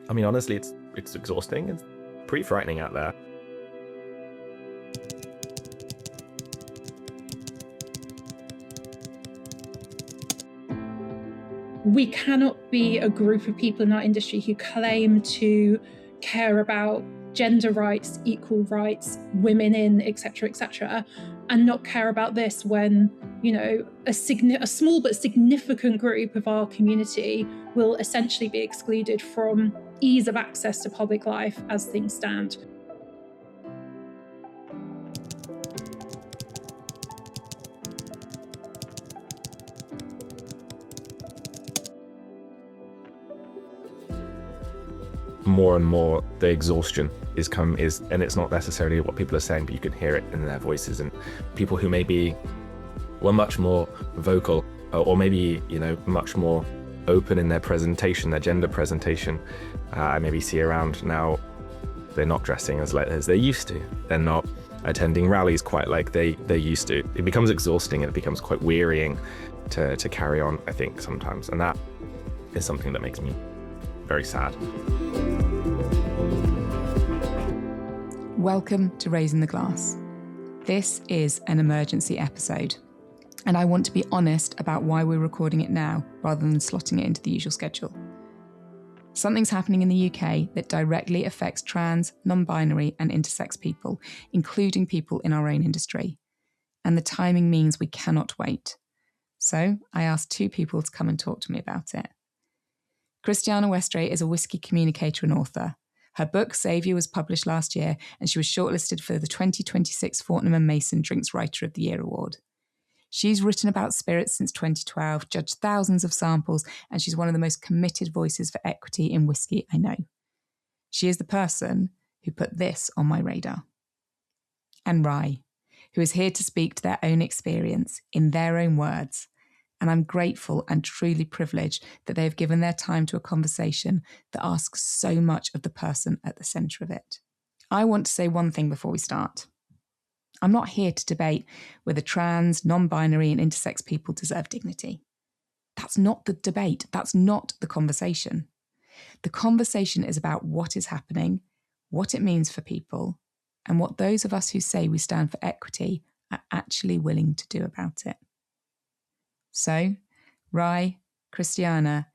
I mean, honestly, it's exhausting. It's pretty frightening out there. We cannot be a group of people in our industry who claim to care about gender rights, equal rights, women in, etc., and not care about this when, a small but significant group of our community will essentially be excluded from ease of access to public life as things stand. More and more the exhaustion is, and it's not necessarily what people are saying, but you can hear it in their voices. And people who maybe were much more vocal, or maybe much more open in their presentation, their gender presentation, I maybe see around now, they're not dressing as they used to. They're not attending rallies quite like they used to. It becomes exhausting and it becomes quite wearying to carry on, I think, sometimes. And that is something that makes me very sad. Welcome to Raising the Glass. This is an emergency episode, and I want to be honest about why we're recording it now rather than slotting it into the usual schedule. Something's happening in the UK that directly affects trans, non-binary and intersex people, including people in our own industry. And the timing means we cannot wait. So I asked two people to come and talk to me about it. Kristiane Westray is a Whisky communicator and author. Her book, Saviour, was published last year, and she was shortlisted for the 2026 Fortnum Mason Drinks Writer of the Year award. She's written about spirits since 2012, judged thousands of samples, and she's one of the most committed voices for equity in whisky I know. She is the person who put this on my radar. And Rye, who is here to speak to their own experience in their own words. And I'm grateful and truly privileged that they have given their time to a conversation that asks so much of the person at the centre of it. I want to say one thing before we start. I'm not here to debate whether trans, non-binary and intersex people deserve dignity. That's not the debate. That's not the conversation. The conversation is about what is happening, what it means for people, and what those of us who say we stand for equity are actually willing to do about it. So, Rye, Kristiane,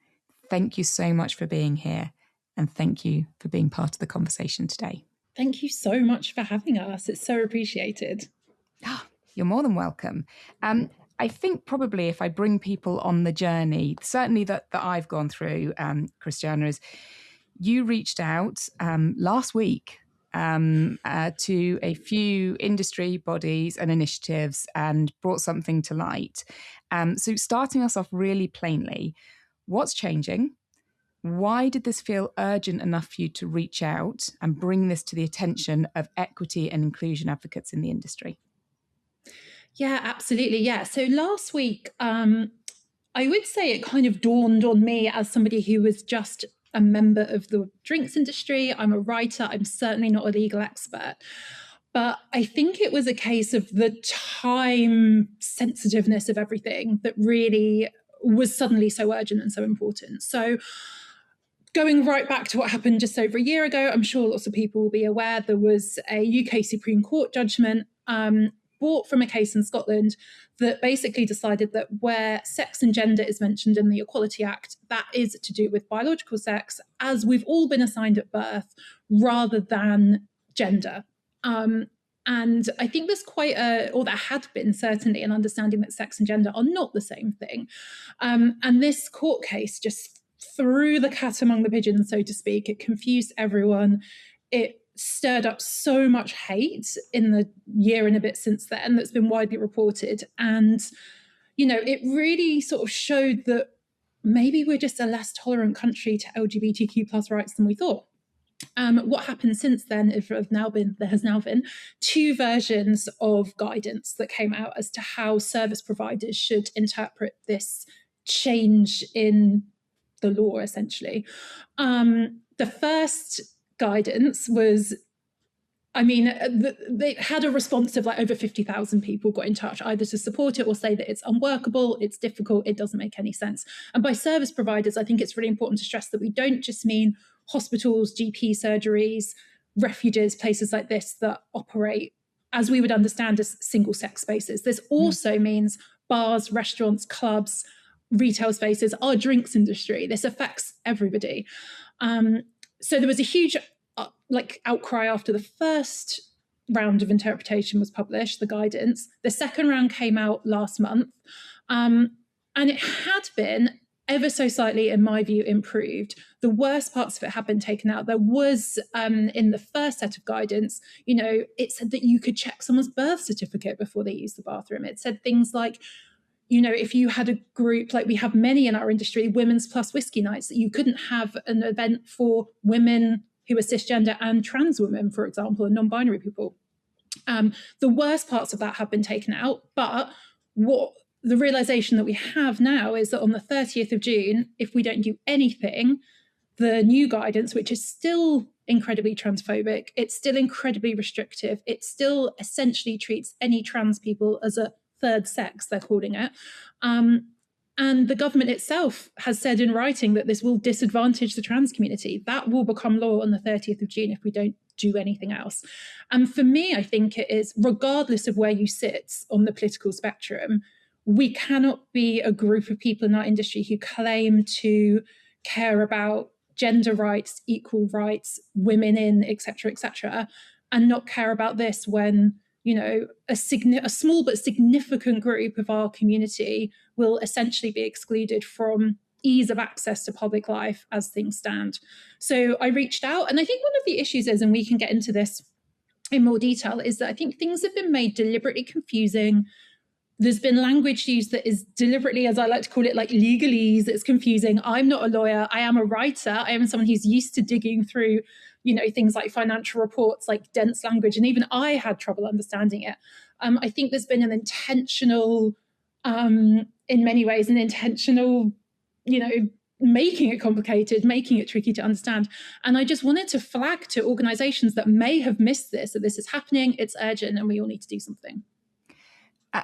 thank you so much for being here, and thank you for being part of the conversation today. Thank you so much for having us. It's so appreciated. You're more than welcome. I think probably if I bring people on the journey, certainly that I've gone through, Kristiane, is you reached out last week to a few industry bodies and initiatives and brought something to light. So starting us off really plainly, what's changing? Why did this feel urgent enough for you to reach out and bring this to the attention of equity and inclusion advocates in the industry? Yeah, absolutely. Yeah. So last week, I would say it kind of dawned on me as somebody who was just a member of the drinks industry. I'm a writer. I'm certainly not a legal expert. But I think it was a case of the time sensitiveness of everything that really was suddenly so urgent and so important. So going right back to what happened just over a year ago, I'm sure lots of people will be aware there was a UK Supreme Court judgment brought from a case in Scotland that basically decided that where sex and gender is mentioned in the Equality Act, that is to do with biological sex, as we've all been assigned at birth, rather than gender. And I think there's or there had been certainly an understanding that sex and gender are not the same thing. And this court case just threw the cat among the pigeons, so to speak. It confused everyone. It stirred up so much hate in the year and a bit since then that's been widely reported. And, it really sort of showed that maybe we're just a less tolerant country to LGBTQ plus rights than we thought. What happened since then is there has now been two versions of guidance that came out as to how service providers should interpret this change in the law, essentially. The first guidance was, they had a response of over 50,000 people got in touch either to support it or say that it's unworkable, it's difficult, it doesn't make any sense. And by service providers, I think it's really important to stress that we don't just mean hospitals, GP surgeries, refuges, places like this that operate as we would understand as single-sex spaces. This also means bars, restaurants, clubs, retail spaces, our drinks industry. This affects everybody. So there was a huge outcry after the first round of interpretation was published, the guidance. The second round came out last month, and it had been ever so slightly, in my view, improved. The worst parts of it have been taken out. There was, in the first set of guidance, it said that you could check someone's birth certificate before they use the bathroom. It said things like, if you had a group, like we have many in our industry, women's plus whiskey nights, that you couldn't have an event for women who are cisgender and trans women, for example, and non-binary people. The worst parts of that have been taken out, but what the realization that we have now is that on the 30th of June, if we don't do anything, the new guidance, which is still incredibly transphobic, it's still incredibly restrictive, it still essentially treats any trans people as a third sex, they're calling it. And the government itself has said in writing that this will disadvantage the trans community. That will become law on the 30th of June if we don't do anything else. And for me, I think it is, regardless of where you sit on the political spectrum, we cannot be a group of people in our industry who claim to care about gender rights, equal rights, women in, et cetera, and not care about this when, a small but significant group of our community will essentially be excluded from ease of access to public life as things stand. So I reached out, and I think one of the issues is, and we can get into this in more detail, is that I think things have been made deliberately confusing. There's been language used that is deliberately, as I like to call it, like legalese. It's confusing. I'm not a lawyer. I am a writer. I am someone who's used to digging through, things like financial reports, like dense language. And even I had trouble understanding it. I think there's been an intentional, in many ways, making it complicated, making it tricky to understand. And I just wanted to flag to organizations that may have missed this, that this is happening, it's urgent, and we all need to do something.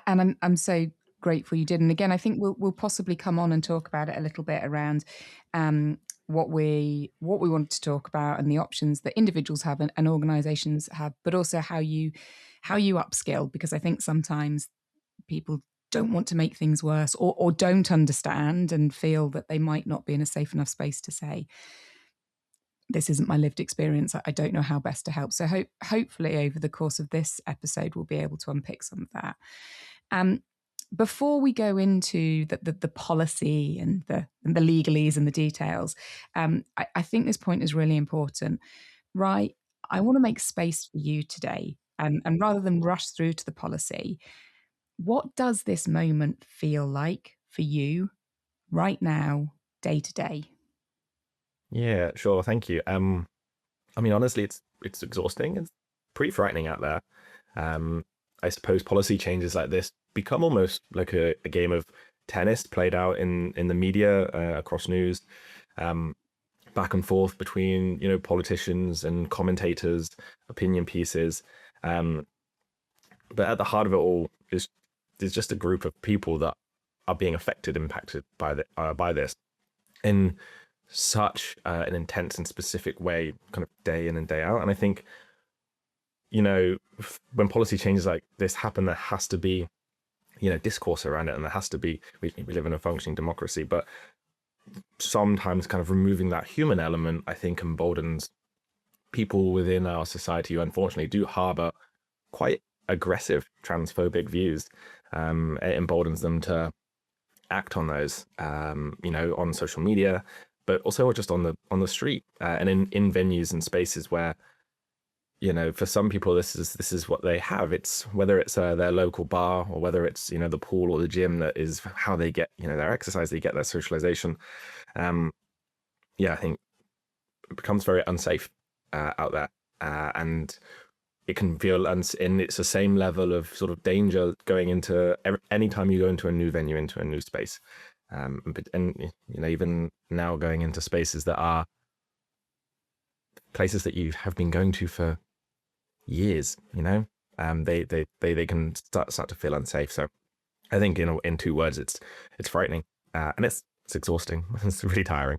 And I'm so grateful you did. And again, I think we'll possibly come on and talk about it a little bit around what we want to talk about and the options that individuals have and organizations have, but also how you upskill, because I think sometimes people don't want to make things worse or don't understand and feel that they might not be in a safe enough space to say, this isn't my lived experience, I don't know how best to help. So hopefully over the course of this episode, we'll be able to unpick some of that. Before we go into the policy and the legalese and the details, I think this point is really important. Right, I want to make space for you today. And rather than rush through to the policy, what does this moment feel like for you right now, day to day? Yeah, sure. Thank you. Honestly, it's exhausting. It's pretty frightening out there. I suppose policy changes like this become almost like a game of tennis played out in the media, across news, back and forth between, politicians and commentators, opinion pieces. But at the heart of it all is there's just a group of people that are being impacted by this in such an intense and specific way, kind of day in and day out. And I think, when policy changes like this happen, there has to be, discourse around it, and there has to be, we live in a functioning democracy, but sometimes kind of removing that human element, I think, emboldens people within our society who unfortunately do harbor quite aggressive transphobic views. It emboldens them to act on those, on social media, but also just on the street, and in venues and spaces where, for some people this is what they have. It's whether it's their local bar or whether it's the pool or the gym that is how they get their exercise, they get their socialization. I think it becomes very unsafe out there, and it can feel and it's the same level of sort of danger going into any time you go into a new venue, into a new space. And even now going into spaces that are places that you have been going to for years, they can start to feel unsafe. So I think in two words, it's frightening, and it's exhausting. It's really tiring.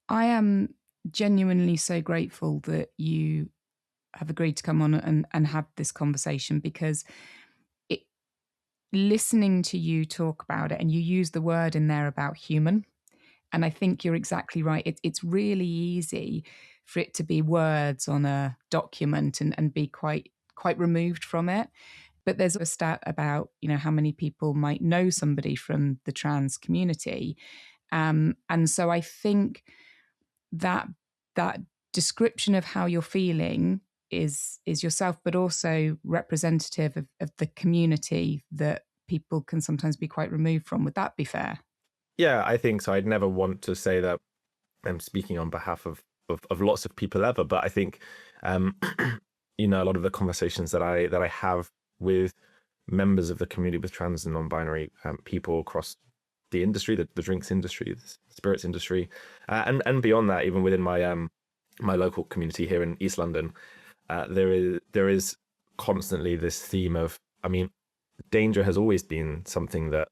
I am genuinely so grateful that you have agreed to come on and have this conversation, because listening to you talk about it, and you use the word in there about human, and I think you're exactly right. It's really easy for it to be words on a document and be quite removed from it. But there's a stat about, how many people might know somebody from the trans community. And so I think that description of how you're feeling is yourself, but also representative of the community that people can sometimes be quite removed from. Would that be fair? Yeah, I think so. I'd never want to say that I'm speaking on behalf of lots of people ever, but I think, a lot of the conversations that I have with members of the community, with trans and non-binary people across the industry, the drinks industry, the spirits industry, and beyond that, even within my my local community here in East London, there is constantly this theme of, danger has always been something that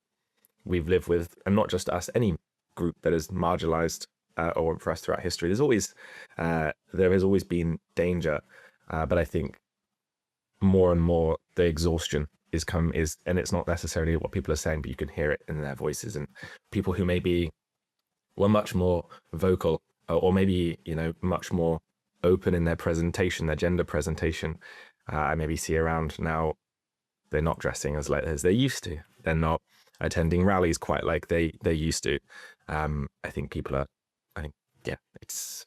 we've lived with, and not just us, any group that is marginalized or oppressed throughout history. There has always been danger, but I think more and more the exhaustion is, and it's not necessarily what people are saying, but you can hear it in their voices, and people who maybe were much more vocal or maybe much more open in their presentation, their gender presentation, I maybe see around now. They're not dressing as they used to. They're not attending rallies quite like they used to. I think it's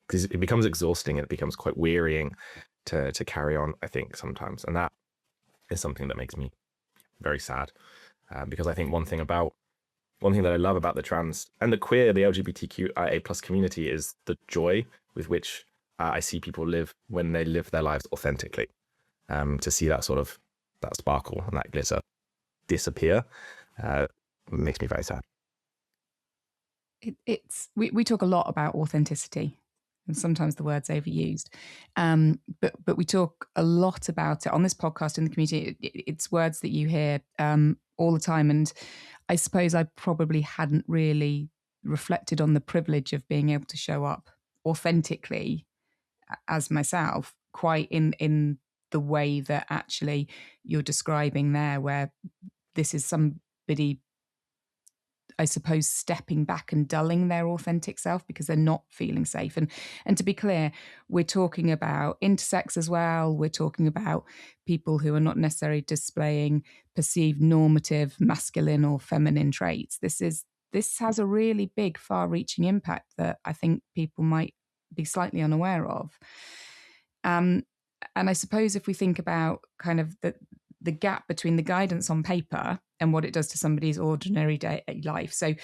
because it becomes exhausting, and it becomes quite wearying to carry on, I think, sometimes. And that is something that makes me very sad, because I think one thing that I love about the trans and the queer, the LGBTQIA+ community, is the joy with which I see people live when they live their lives authentically. To see that sort of that sparkle and that glitter disappear makes me very sad. We talk a lot about authenticity, and sometimes the word's overused, but we talk a lot about it on this podcast, in the community. It's words that you hear all the time, and I suppose I probably hadn't really reflected on the privilege of being able to show up authentically as myself, quite in the way that actually you're describing there, where this is somebody, I suppose, stepping back and dulling their authentic self because they're not feeling safe. And to be clear, we're talking about intersex as well. We're talking about people who are not necessarily displaying perceived normative masculine or feminine traits. This has a really big, far-reaching impact that I think people might be slightly unaware of. And I suppose if we think about kind of the gap between the guidance on paper and what it does to somebody's ordinary day life. So,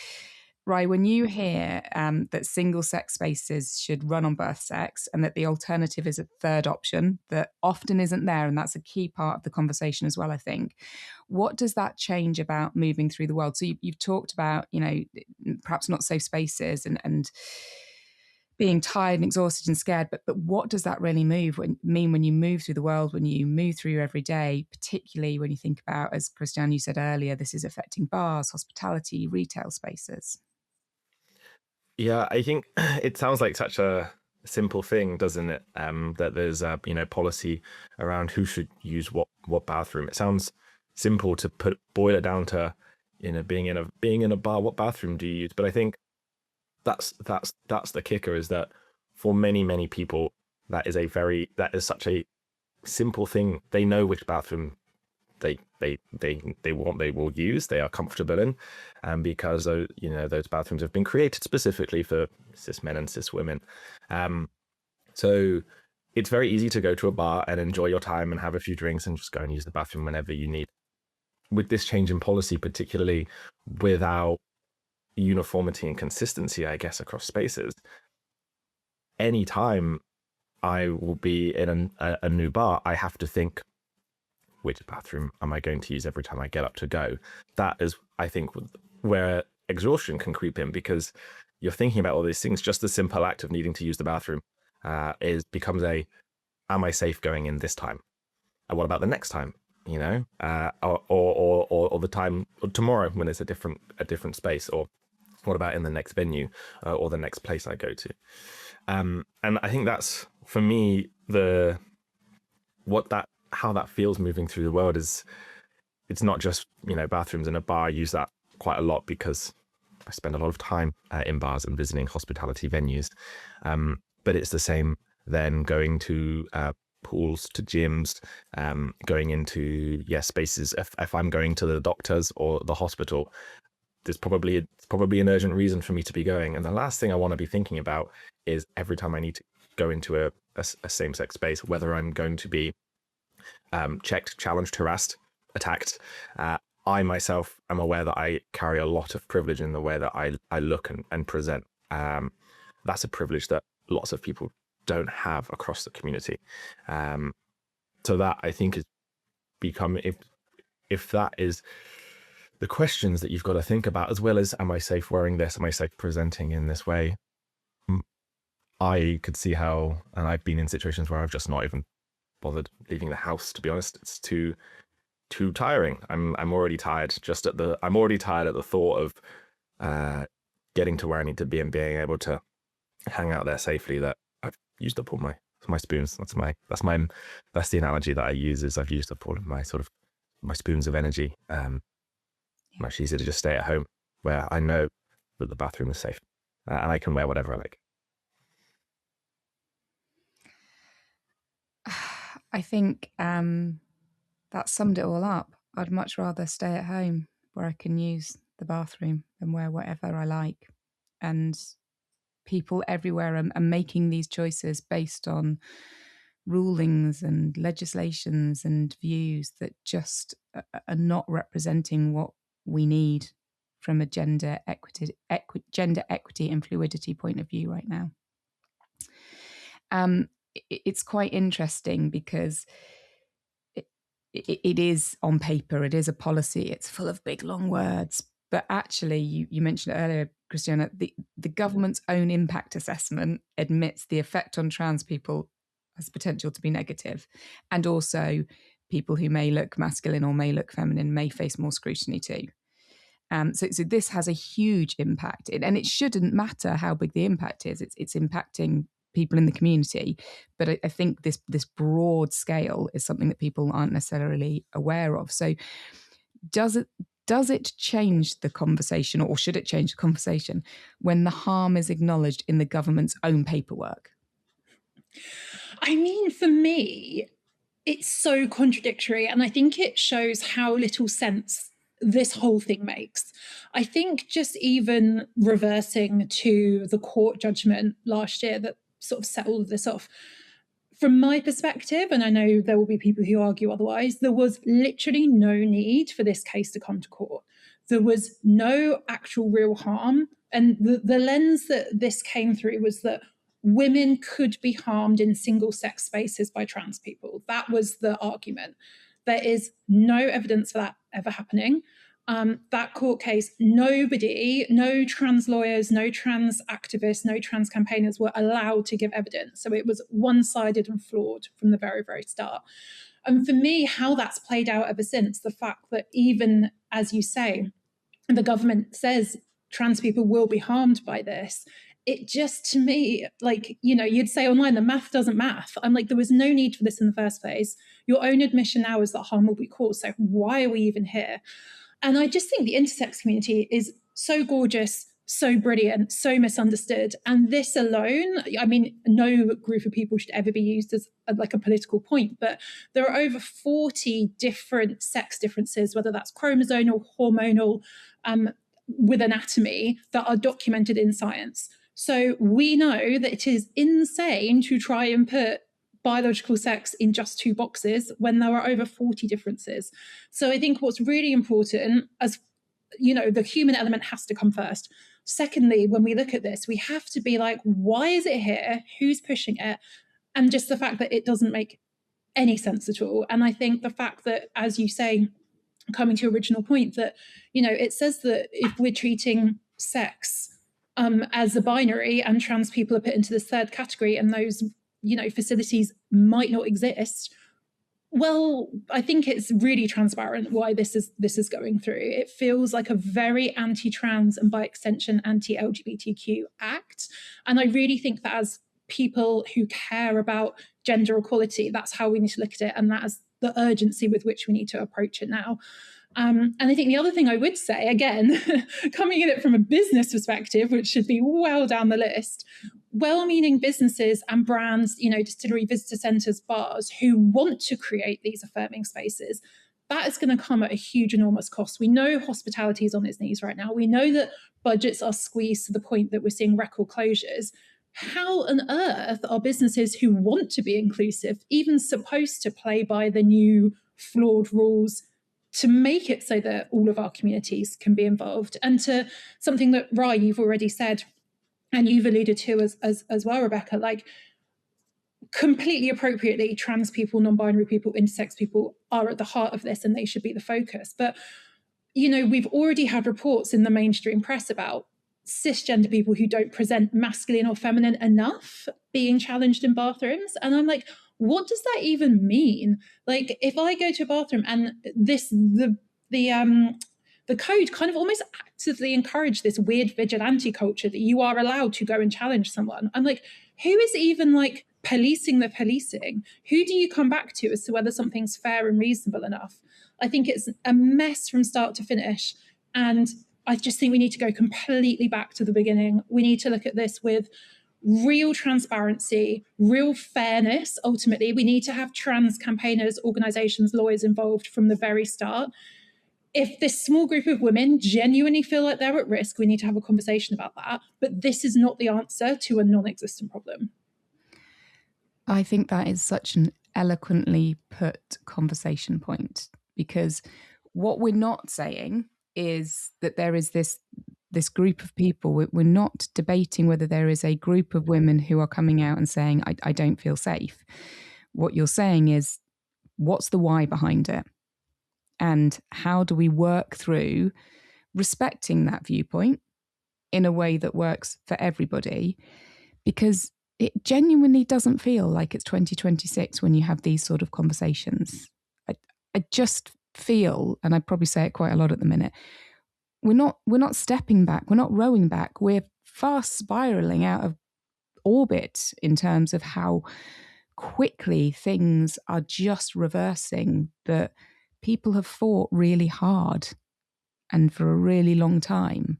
Rai, when you hear that single-sex spaces should run on birth sex, and that the alternative is a third option that often isn't there, and that's a key part of the conversation as well, I think, what does that change about moving through the world? So you've talked about, perhaps not safe spaces and being tired and exhausted and scared, but what does that really mean when you move through the world, when you move through your everyday, particularly when you think about, as Kristiane, you said earlier, this is affecting bars, hospitality, retail spaces? Yeah, I think it sounds like such a simple thing, doesn't it? That there's policy around who should use what bathroom. It sounds simple to boil it down to being in a bar. What bathroom do you use? But I think that's the kicker, is that for many people that is such a simple thing. They know which bathroom they will use, they are comfortable in, because those bathrooms have been created specifically for cis men and cis women. So it's very easy to go to a bar and enjoy your time and have a few drinks and just go and use the bathroom whenever you need. With this change in policy, particularly without uniformity and consistency, I guess, across spaces, anytime I will be in a new bar, I have to think, which bathroom am I going to use every time I get up to go? That is, I think, where exhaustion can creep in, because you're thinking about all these things. Just the simple act of needing to use the bathroom becomes am I safe going in this time? And what about the next time? Or the time tomorrow when it's a different space, or What about in the next venue or the next place I go to? And I think that's, for me, how that feels moving through the world is, it's not just, bathrooms in a bar. I use that quite a lot because I spend a lot of time in bars and visiting hospitality venues. But it's the same then going to pools, to gyms, going into spaces. If I'm going to the doctors or the hospital, it's probably an urgent reason for me to be going. And the last thing I want to be thinking about is every time I need to go into a same-sex space, whether I'm going to be checked, challenged, harassed, attacked. I myself am aware that I carry a lot of privilege in the way that I look and present. That's a privilege that lots of people don't have across the community. So that, I think, is if that is the questions that you've got to think about, as well as, am I safe wearing this? Am I safe presenting in this way? I could see how, and I've been in situations where I've just not even bothered leaving the house, to be honest. It's too tiring. I'm already tired at the thought of getting to where I need to be and being able to hang out there safely, that I've used up all my spoons. That's the analogy that I use, is I've used up all of my spoons of energy. Much easier to just stay at home where I know that the bathroom is safe and I can wear whatever I like. I think that summed it all up. I'd much rather stay at home where I can use the bathroom than wear whatever I like. And people everywhere are making these choices based on rulings and legislations and views that just are not representing what we need from a gender equity and fluidity point of view right now. It's quite interesting because it is on paper, it is a policy, it's full of big long words, but actually you mentioned it earlier, Kristiane, the government's own impact assessment admits the effect on trans people has potential to be negative, and also people who may look masculine or may look feminine may face more scrutiny too. So this has a huge impact, and it shouldn't matter how big the impact is. It's impacting people in the community, but I think this broad scale is something that people aren't necessarily aware of. So does it change the conversation, or should it change the conversation when the harm is acknowledged in the government's own paperwork? I mean, for me, it's so contradictory, and I think it shows how little sense this whole thing makes. I think just even reversing to the court judgment last year that sort of set all of this off, from my perspective, and I know there will be people who argue otherwise, there was literally no need for this case to come to court. There was no actual real harm. And the lens that this came through was that women could be harmed in single-sex spaces by trans people. That was the argument. There is no evidence for that ever happening. That court case, no trans lawyers, no trans activists, no trans campaigners were allowed to give evidence. So it was one-sided and flawed from the very, very start. And for me, how that's played out ever since, the fact that even, as you say, the government says trans people will be harmed by this, it just, to me, like, you'd say online, the math doesn't math. I'm like, there was no need for this in the first place. Your own admission now is that harm will be caused. So why are we even here? And I just think the intersex community is so gorgeous, so brilliant, so misunderstood. And this alone, I mean, no group of people should ever be used as like a political point, but there are over 40 different sex differences, whether that's chromosomal, hormonal, with anatomy, that are documented in science. So we know that it is insane to try and put biological sex in just 2 boxes when there are over 40 differences. So I think what's really important, as the human element has to come first. Secondly, when we look at this, we have to be like, why is it here? Who's pushing it? And just the fact that it doesn't make any sense at all. And I think the fact that, as you say, coming to your original point, that, it says that if we're treating sex as a binary and trans people are put into this third category and those, facilities might not exist, Well, I think it's really transparent why this is going through. It feels like a very anti-trans and by extension anti-LGBTQ act. And I really think that as people who care about gender equality, that's how we need to look at it. And that is the urgency with which we need to approach it now. And I think the other thing I would say, again, coming at it from a business perspective, which should be well down the list, well-meaning businesses and brands, distillery, visitor centres, bars, who want to create these affirming spaces, that is going to come at a huge, enormous cost. We know hospitality is on its knees right now. We know that budgets are squeezed to the point that we're seeing record closures. How on earth are businesses who want to be inclusive even supposed to play by the new flawed rules to make it so that all of our communities can be involved? And to something that, Rye, you've already said, and you've alluded to as well, Rebecca, like completely appropriately, trans people, non-binary people, intersex people are at the heart of this and they should be the focus. But, we've already had reports in the mainstream press about cisgender people who don't present masculine or feminine enough being challenged in bathrooms. And I'm like, what does that even mean? Like, if I go to a bathroom and the code kind of almost actively encouraged this weird vigilante culture that you are allowed to go and challenge someone. I'm like, who is even like policing the policing? Who do you come back to as to whether something's fair and reasonable enough? I think it's a mess from start to finish. And I just think we need to go completely back to the beginning. We need to look at this with real transparency, real fairness. Ultimately, we need to have trans campaigners, organisations, lawyers involved from the very start. If this small group of women genuinely feel like they're at risk, we need to have a conversation about that. But this is not the answer to a non-existent problem. I think that is such an eloquently put conversation point, because what we're not saying is that there is this group of people. We're not debating whether there is a group of women who are coming out and saying, I don't feel safe. What you're saying is, what's the why behind it? And how do we work through respecting that viewpoint in a way that works for everybody? Because it genuinely doesn't feel like it's 2026 when you have these sort of conversations. I just feel, and I probably say it quite a lot at the minute, we're not stepping back, we're not rowing back, we're fast spiraling out of orbit in terms of how quickly things are just reversing that people have fought really hard and for a really long time.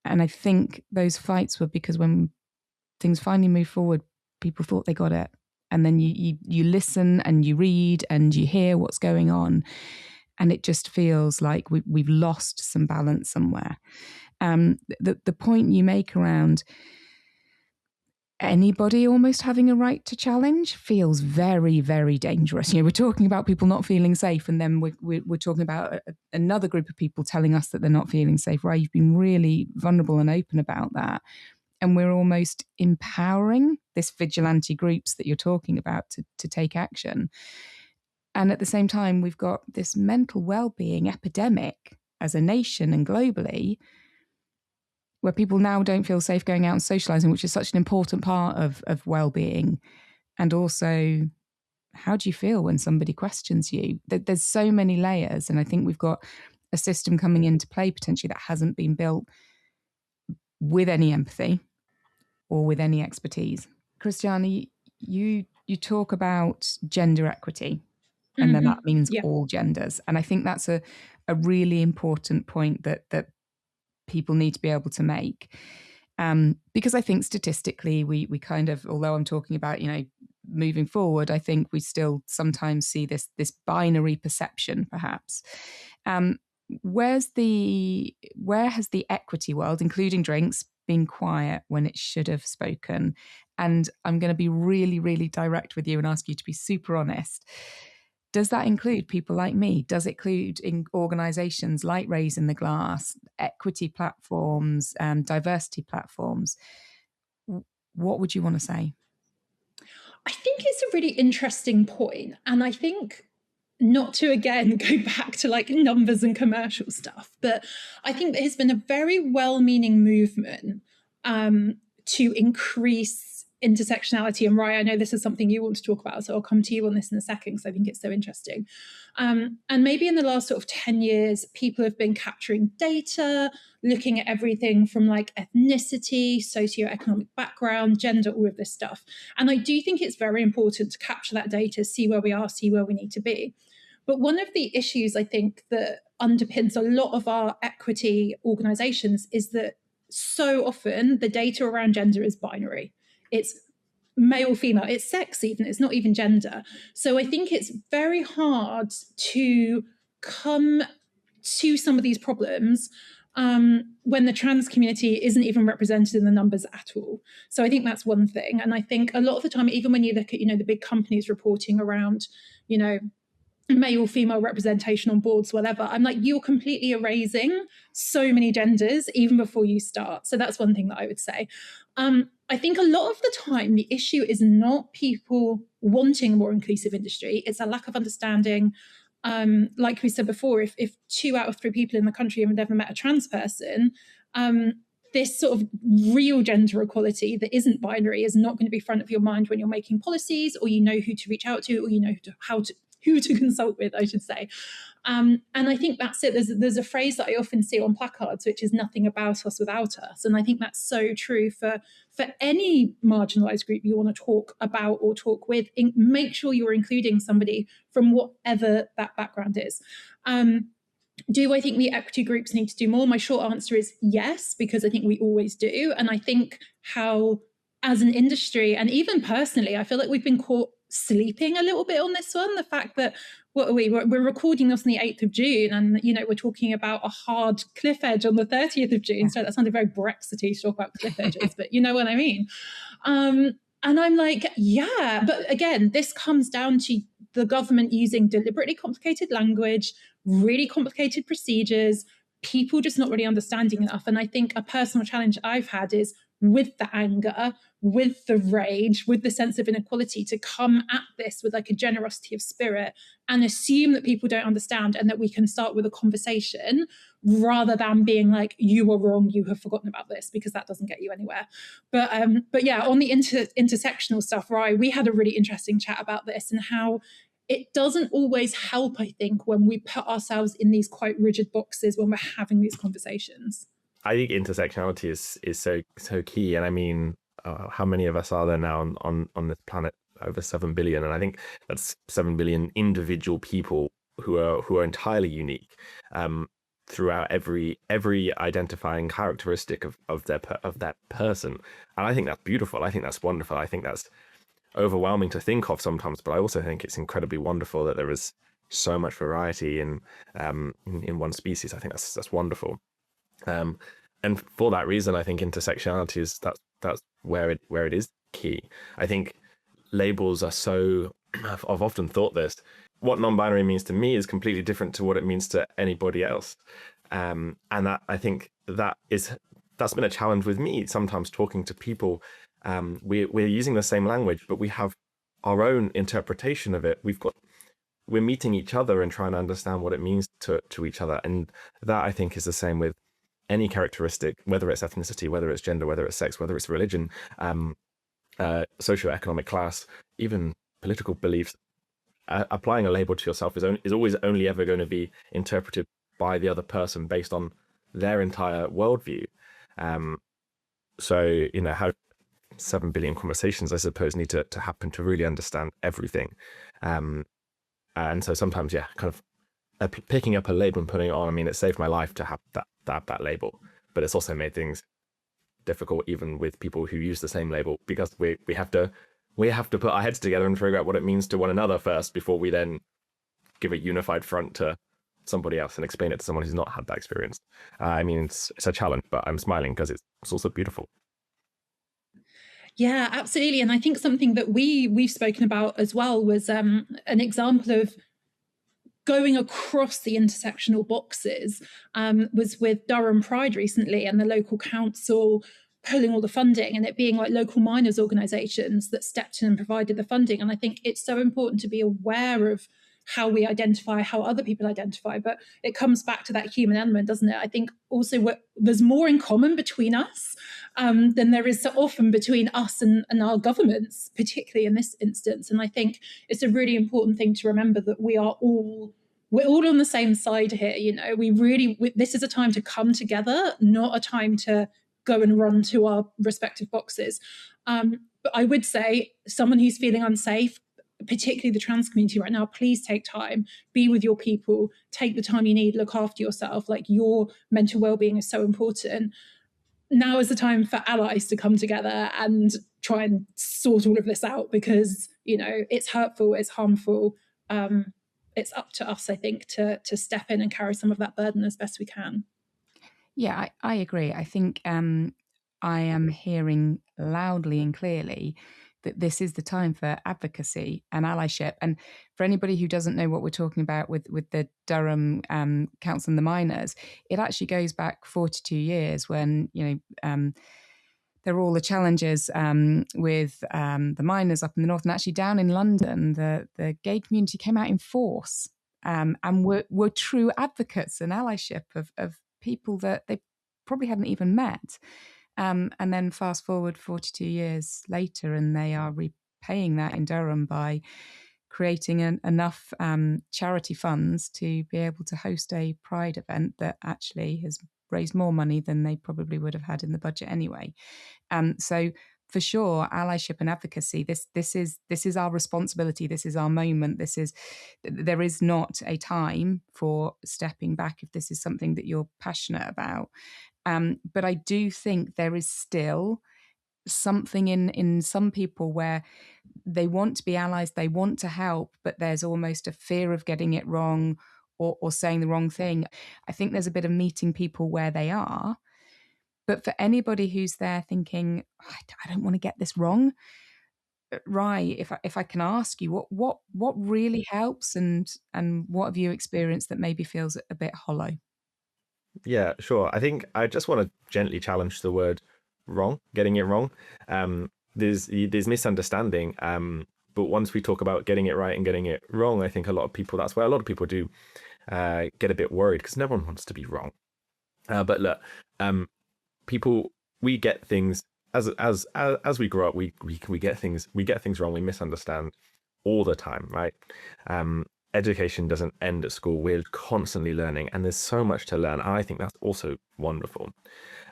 And I think those fights were because when things finally moved forward, people thought they got it. And then you listen and you read and you hear what's going on. And it just feels like we've lost some balance somewhere. The point you make around anybody almost having a right to challenge feels very, very dangerous. We're talking about people not feeling safe, and then we're talking about another group of people telling us that they're not feeling safe. Right? You've been really vulnerable and open about that. And we're almost empowering this vigilante groups that you're talking about to take action. And at the same time, we've got this mental well-being epidemic as a nation and globally, where people now don't feel safe going out and socializing, which is such an important part of well-being. And also, how do you feel when somebody questions you? There's so many layers. And I think we've got a system coming into play potentially that hasn't been built with any empathy or with any expertise. Kristiane, you talk about gender equity. And then that means all genders. And I think that's a really important point that people need to be able to make. Because I think statistically, we kind of, although I'm talking about, moving forward, I think we still sometimes see this binary perception, perhaps. Where has the equity world, including drinks, been quiet when it should have spoken? And I'm going to be really, really direct with you and ask you to be super honest. Does that include people like me? Does it include in organisations like Raising the Glass, equity platforms, diversity platforms? What would you want to say? I think it's a really interesting point. And I think, not to again go back to like numbers and commercial stuff, but I think there has been a very well-meaning movement to increase intersectionality, and Rye, I know this is something you want to talk about, so I'll come to you on this in a second because I think it's so interesting. And maybe in the last sort of 10 years, people have been capturing data, looking at everything from like ethnicity, socioeconomic background, gender, all of this stuff. And I do think it's very important to capture that data, see where we are, see where we need to be. But one of the issues I think that underpins a lot of our equity organizations is that so often the data around gender is binary. It's male, female, it's sex even, it's not even gender. So I think it's very hard to come to some of these problems when the trans community isn't even represented in the numbers at all. So I think that's one thing. And I think a lot of the time, even when you look at, the big companies reporting around, male, female representation on boards, whatever, I'm like, you're completely erasing so many genders even before you start. So that's one thing that I would say. I think a lot of the time, the issue is not people wanting a more inclusive industry. It's a lack of understanding. Like we said before, if 2 out of 3 people in the country have never met a trans person, this sort of real gender equality that isn't binary is not going to be front of your mind when you're making policies, or you know who to reach out to, or you know who to consult with, I should say. And I think that's it. There's a phrase that I often see on placards, which is nothing about us without us. And I think that's so true for any marginalized group you want to talk about or talk with. Make sure you're including somebody from whatever that background is. Do I think the equity groups need to do more? My short answer is yes, because I think we always do. And I think how, as an industry, and even personally, I feel like we've been caught sleeping a little bit on this one. The fact that we're recording this on the 8th of June, and we're talking about a hard cliff edge on the 30th of June. So that sounded very Brexity to talk about cliff edges, but you know what I mean. And I'm like, yeah, but again, this comes down to the government using deliberately complicated language, really complicated procedures, people just not really understanding enough. And I think a personal challenge I've had is, with the anger, with the rage, with the sense of inequality, to come at this with like a generosity of spirit and assume that people don't understand, and that we can start with a conversation rather than being like, you are wrong, you have forgotten about this, because that doesn't get you anywhere. But yeah, on the intersectional stuff, right, we had a really interesting chat about this and how it doesn't always help, I think, when we put ourselves in these quite rigid boxes when we're having these conversations. I think intersectionality is so key. And I mean, how many of us are there now on this planet? Over 7 billion. And I think that's 7 billion individual people who are entirely unique throughout every identifying characteristic of that person. And I think that's beautiful. I think that's wonderful. I think that's overwhelming to think of sometimes, but I also think it's incredibly wonderful that there is so much variety in one species. I think that's wonderful. And for that reason, I think intersectionality is that's where it is key. I think labels are so, I've often thought this, what non-binary means to me is completely different to what it means to anybody else. And that, I think that's been a challenge with me sometimes talking to people. We're using the same language, but we have our own interpretation of it. We're meeting each other and trying to understand what it means to each other. And that, I think, is the same with any characteristic, whether it's ethnicity, whether it's gender, whether it's sex, whether it's religion, socioeconomic class, even political beliefs. Applying a label to yourself is always only ever going to be interpreted by the other person based on their entire worldview. So, how 7 billion conversations, I suppose, need to happen to really understand everything. And so sometimes, yeah, kind of picking up a label and putting it on, I mean, it saved my life to have that label, but it's also made things difficult even with people who use the same label, because we have to put our heads together and figure out what it means to one another first before we then give a unified front to somebody else and explain it to someone who's not had that experience. I mean, it's a challenge, but I'm smiling because it's also beautiful. Yeah, absolutely. And I think something that we've spoken about as well was an example of going across the intersectional boxes was with Durham Pride recently, and the local council pulling all the funding, and it being like local minors organisations that stepped in and provided the funding. And I think it's so important to be aware of how we identify, how other people identify, but it comes back to that human element, doesn't it? I think also there's more in common between us than there is so often between us and our governments, particularly in this instance. And I think it's a really important thing to remember that we're all on the same side here. You know, this is a time to come together, not a time to go and run to our respective boxes. But I would say someone who's feeling unsafe, particularly the trans community right now, please take time, be with your people, take the time you need, look after yourself. Like, your mental well-being is so important. Now is the time for allies to come together and try and sort all of this out, because, you know, it's hurtful, it's harmful. It's up to us, I think, to step in and carry some of that burden as best we can. Yeah, I agree. I think I am hearing loudly and clearly that this is the time for advocacy and allyship. And for anybody who doesn't know what we're talking about with the Durham Council and the miners, it actually goes back 42 years when, you know, there were all the challenges with the miners up in the north, and actually down in London, the gay community came out in force and were true advocates and allyship of people that they probably hadn't even met. And then fast forward 42 years later, and they are repaying that in Durham by creating enough charity funds to be able to host a Pride event that actually has raised more money than they probably would have had in the budget anyway. So for sure, allyship and advocacy, this is our responsibility. This is our moment. There is not a time for stepping back if this is something that you're passionate about. But I do think there is still something in some people where they want to be allies, they want to help, but there's almost a fear of getting it wrong or saying the wrong thing. I think there's a bit of meeting people where they are. But for anybody who's there thinking, I don't want to get this wrong, Rai, if I can ask you, what really helps, and what have you experienced that maybe feels a bit hollow? Yeah, sure. I think I just want to gently challenge the word wrong, getting it wrong. There's misunderstanding. But once we talk about getting it right and getting it wrong, I think that's where a lot of people do get a bit worried, because no one wants to be wrong. But look, we get things as we grow up, we get things wrong, we misunderstand all the time, right? Education doesn't end at school. We're constantly learning, and there's so much to learn. And I think that's also wonderful.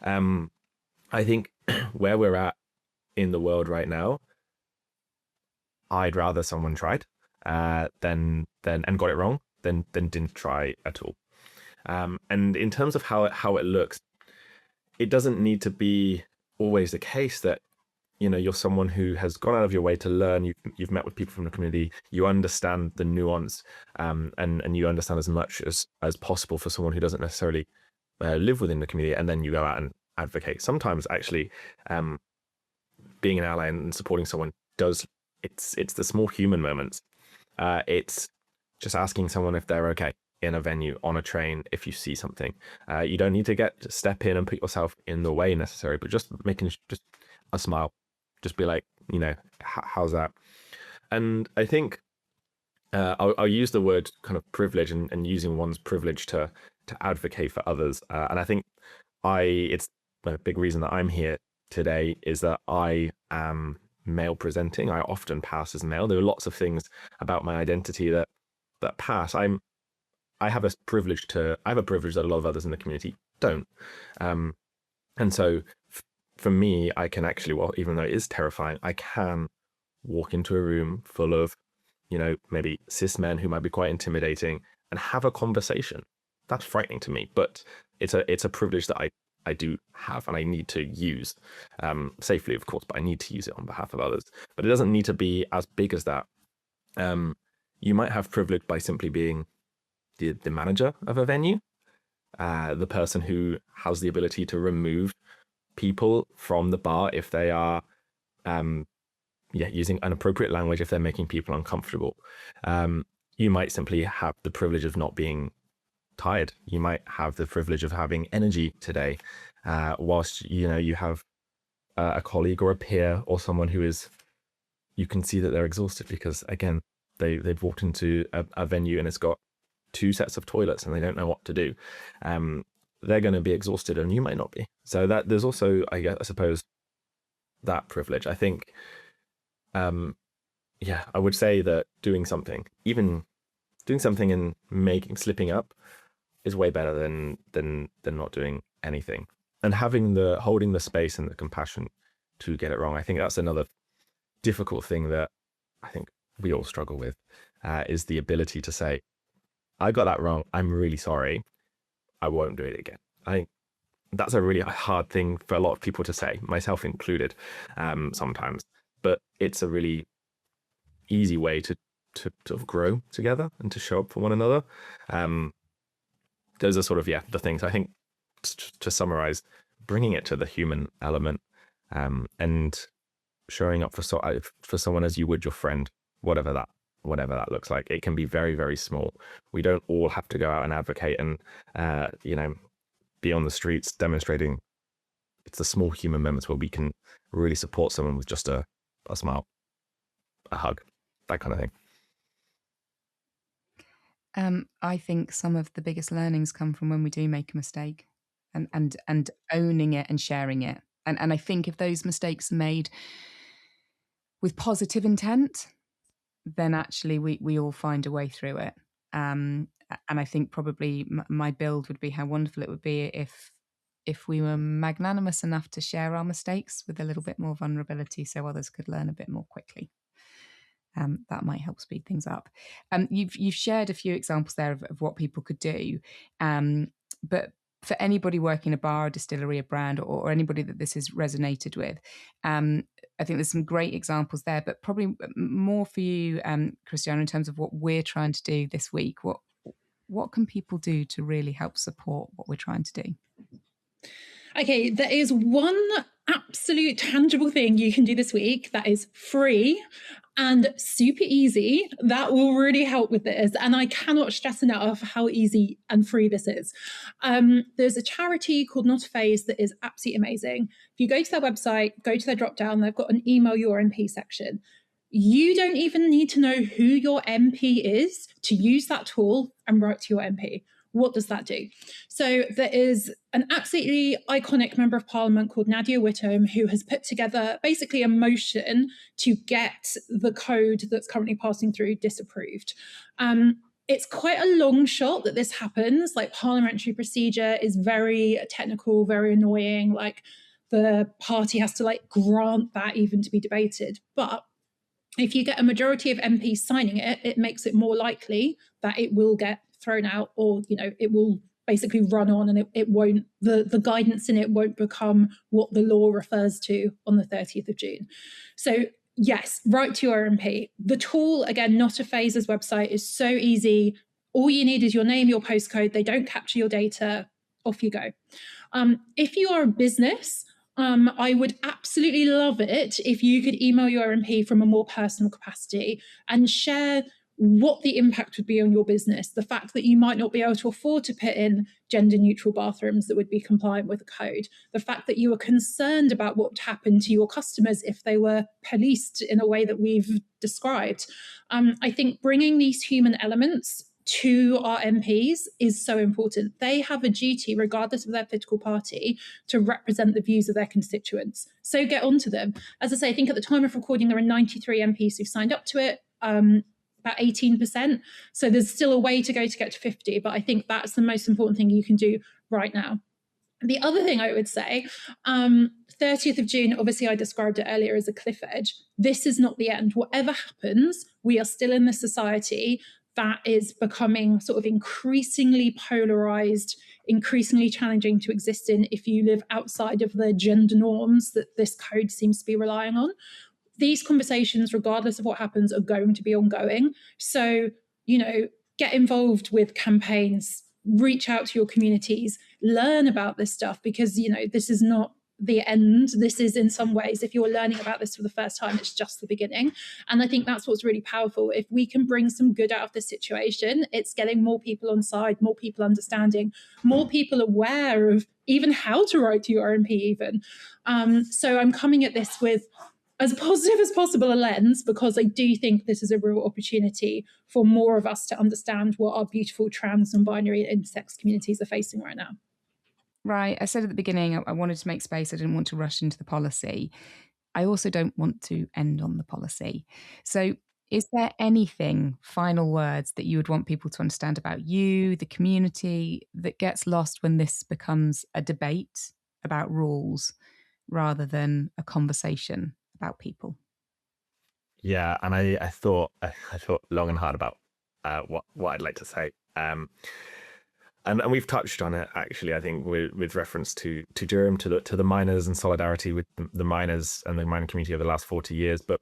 I think where we're at in the world right now, I'd rather someone tried than and got it wrong than didn't try at all. And in terms of how it looks, it doesn't need to be always the case that, you know, you're someone who has gone out of your way to learn. You've met with people from the community. You understand the nuance, and you understand as much as possible for someone who doesn't necessarily live within the community. And then you go out and advocate. Sometimes actually, being an ally and supporting someone it's the small human moments. It's just asking someone if they're okay in a venue, on a train, if you see something. You don't need to step in and put yourself in the way necessarily, but just making just a smile. Just be like, you know, how's that? And I think I'll use the word kind of privilege and using one's privilege to advocate for others. And I think it's a big reason that I'm here today is that I am male presenting. I often pass as male. There are lots of things about my identity that pass. I have a privilege that a lot of others in the community don't. And so for me, I can actually, well, even though it is terrifying, I can walk into a room full of, you know, maybe cis men who might be quite intimidating and have a conversation. That's frightening to me, but it's a privilege that I do have and I need to use safely, of course, but I need to use it on behalf of others. But it doesn't need to be as big as that. You might have privilege by simply being the manager of a venue, the person who has the ability to remove people from the bar if they are using inappropriate language, if they're making people uncomfortable. You might simply have the privilege of not being tired. You might have the privilege of having energy today, whilst you have a colleague or a peer or someone who is, you can see that they're exhausted because again they've walked into a venue and it's got 2 sets of toilets and they don't know what to do. they're going to be exhausted and you might not be. So that there's also, I suppose, that privilege. I think, I would say that doing something and slipping up is way better than not doing anything. And holding the space and the compassion to get it wrong. I think that's another difficult thing that I think we all struggle with, is the ability to say, I got that wrong. I'm really sorry. I won't do it again. I think that's a really hard thing for a lot of people to say, myself included, sometimes. But it's a really easy way to grow together and to show up for one another. Those are sort of, the things. I think, to summarize, bringing it to the human element, and showing up for someone as you would your friend, whatever that looks like. It can be very, very small. We don't all have to go out and advocate and be on the streets demonstrating. It's the small human moments where we can really support someone with just a smile, a hug, that kind of thing. I think some of the biggest learnings come from when we do make a mistake, and owning it and sharing it. And I think if those mistakes are made with positive intent, then actually we all find a way through it. And I think probably my build would be how wonderful it would be if we were magnanimous enough to share our mistakes with a little bit more vulnerability, so others could learn a bit more quickly. That might help speed things up. You've shared a few examples there of what people could do, but for anybody working in a bar, a distillery, a brand, or anybody that this has resonated with, I think there's some great examples there, but probably more for you, Kristiane, in terms of what we're trying to do this week. What can people do to really help support what we're trying to do? Okay, there is one absolute tangible thing you can do this week that is free and super easy that will really help with this. And I cannot stress enough how easy and free this is. There's a charity called Not a Phase that is absolutely amazing. If you go to their website, go to their drop down, they've got an email your MP section. You don't even need to know who your MP is to use that tool and write to your MP. What does that do? So there is an absolutely iconic member of parliament called Nadia Whittome, who has put together basically a motion to get the code that's currently passing through disapproved. It's quite a long shot that this happens. Like, parliamentary procedure is very technical, very annoying. Like, the party has to grant that even to be debated. But if you get a majority of MPs signing it, it makes it more likely that it will get thrown out, or it will basically run on, and it won't, the guidance in it won't become what the law refers to on the 30th of June. So yes, write to your MP. The tool, again, Not a Phase's website, is so easy. All you need is your name, your postcode. They don't capture your data. Off you go. If you are a business, I would absolutely love it if you could email your MP from a more personal capacity and share what the impact would be on your business. The fact that you might not be able to afford to put in gender-neutral bathrooms that would be compliant with the code. The fact that you are concerned about what would happen to your customers if they were policed in a way that we've described. I think bringing these human elements to our MPs is so important. They have a duty, regardless of their political party, to represent the views of their constituents. So get onto them. As I say, I think at the time of recording, there are 93 MPs who've signed up to it. About 18%. So there's still a way to go to get to 50, but I think that's the most important thing you can do right now. The other thing I would say, 30th of June, obviously I described it earlier as a cliff edge. This is not the end. Whatever happens, we are still in this society that is becoming sort of increasingly polarized, increasingly challenging to exist in if you live outside of the gender norms that this code seems to be relying on. These conversations, regardless of what happens, are going to be ongoing. So, get involved with campaigns, reach out to your communities, learn about this stuff, because, this is not the end. This is, in some ways, if you're learning about this for the first time, it's just the beginning. And I think that's what's really powerful. If we can bring some good out of this situation, it's getting more people on side, more people understanding, more people aware of even how to write to your MP even. So I'm coming at this with as positive as possible a lens, because I do think this is a real opportunity for more of us to understand what our beautiful trans, non-binary, and intersex communities are facing right now. Right. I said at the beginning, I wanted to make space. I didn't want to rush into the policy. I also don't want to end on the policy. So is there anything, final words, that you would want people to understand about you, the community, that gets lost when this becomes a debate about rules rather than a conversation about people? Yeah, and I thought long and hard about what I'd like to say. And we've touched on it actually. I think with reference to Durham, to the miners and solidarity with the miners and the mining community over the last 40 years. But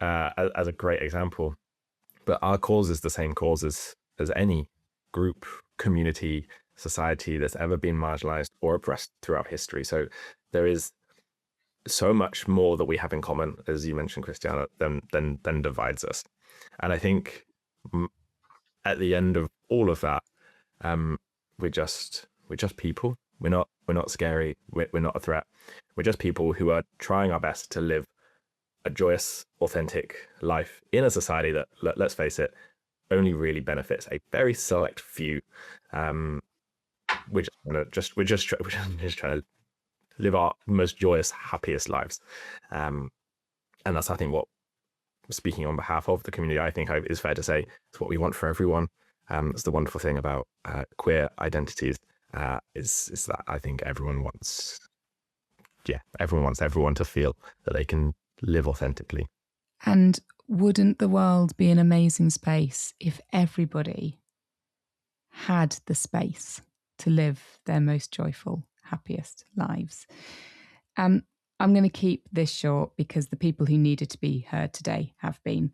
as a great example, but our cause is the same cause as any group, community, society that's ever been marginalized or oppressed throughout history. So there is so much more that we have in common, as you mentioned, Kristiane, than divides us. And I think at the end of all of that, we're just people. We're not scary. We're not a threat. We're just people who are trying our best to live a joyous, authentic life in a society that, let's face it, only really benefits a very select few. We're just trying to live our most joyous, happiest lives, and that's, I think, what, speaking on behalf of the community, I think is fair to say it's what we want for everyone. It's the wonderful thing about queer identities, is that I think everyone wants everyone to feel that they can live authentically. And wouldn't the world be an amazing space if everybody had the space to live their most joyful, happiest lives? I'm going to keep this short because the people who needed to be heard today have been.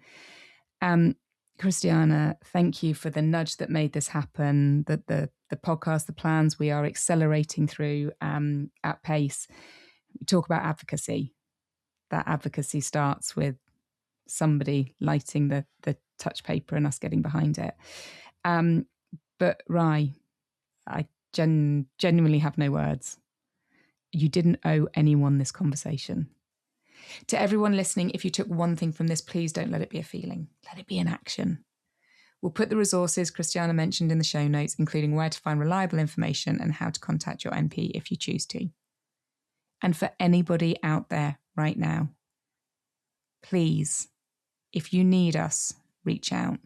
Kristiane, thank you for the nudge that made this happen, the podcast, the plans we are accelerating through at pace. We talk about advocacy. That advocacy starts with somebody lighting the touch paper and us getting behind it. But Rai, I genuinely have no words. You didn't owe anyone this conversation. To everyone listening, if you took one thing from this, please don't let it be a feeling. Let it be an action. We'll put the resources Kristiane mentioned in the show notes, including where to find reliable information and how to contact your MP if you choose to. And for anybody out there right now, please, if you need us, reach out.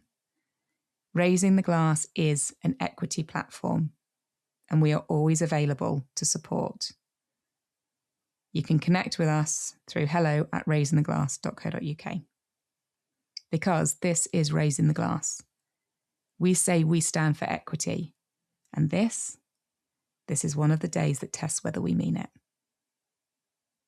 Raising the Glass is an equity platform, and we are always available to support. You can connect with us through hello@raisingtheglass.co.uk. Because this is Raising the Glass. We say we stand for equity, and this is one of the days that tests whether we mean it.